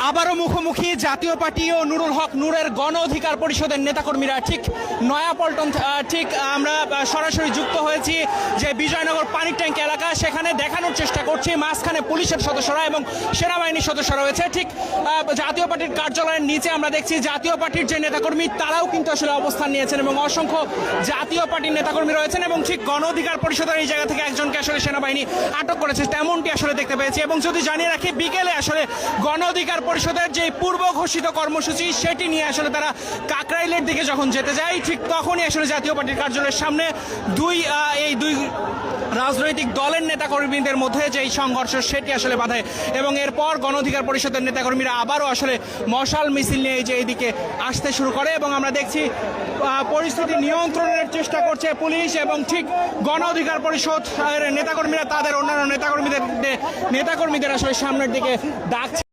আবারও মুখোমুখি জাতীয় পার্টি ও নুরুল হক নূরের গণ অধিকার পরিষদের নেতাকর্মীরা। ঠিক নয়াপল্টন ঠিক আমরা সরাসরি যুক্ত হয়েছি যে বিজয়নগর পানির ট্যাঙ্ক এলাকা, সেখানে দেখানোর চেষ্টা করছি মাঝখানে পুলিশের সদস্যরা এবং সেনাবাহিনীর সদস্য রয়েছে। ঠিক জাতীয় পার্টির কার্যালয়ের নিচে আমরা দেখছি জাতীয় পার্টির যে নেতাকর্মী তারাও কিন্তু আসলে অবস্থান নিয়েছেন এবং অসংখ্য জাতীয় পার্টির নেতাকর্মী রয়েছেন এবং ঠিক গণ অধিকার পরিষদের এই জায়গা থেকে একজনকে আসলে সেনাবাহিনী আটক করেছে তেমনটি আসলে দেখতে পেয়েছি। এবং যদি জানিয়ে রাখি, বিকেলে আসলে গণ অধিকার পরিষদের যে পূর্ব ঘোষিত কর্মসূচি সেটি নিয়ে আসলে তারা কাকরাইলের দিকে যখন যেতে যায়, ঠিক তখনই আসলে জাতীয় পার্টির কার্যালয়ের সামনে এই দুই রাজনৈতিক দলের নেতাকর্মীদের মধ্যে যে সংঘর্ষ সেটি আসলে বাধে এবং এরপর গণ অধিকার পরিষদের নেতাকর্মীরা আবারও আসলে মশাল মিছিল নিয়ে যে এইদিকে আসতে শুরু করে এবং আমরা দেখছি পরিস্থিতি নিয়ন্ত্রণের চেষ্টা করছে পুলিশ এবং ঠিক গণ অধিকার পরিষদ নেতাকর্মীরা তাদের অন্যান্য নেতাকর্মীদের আসলে সামনের দিকে ডাকছে।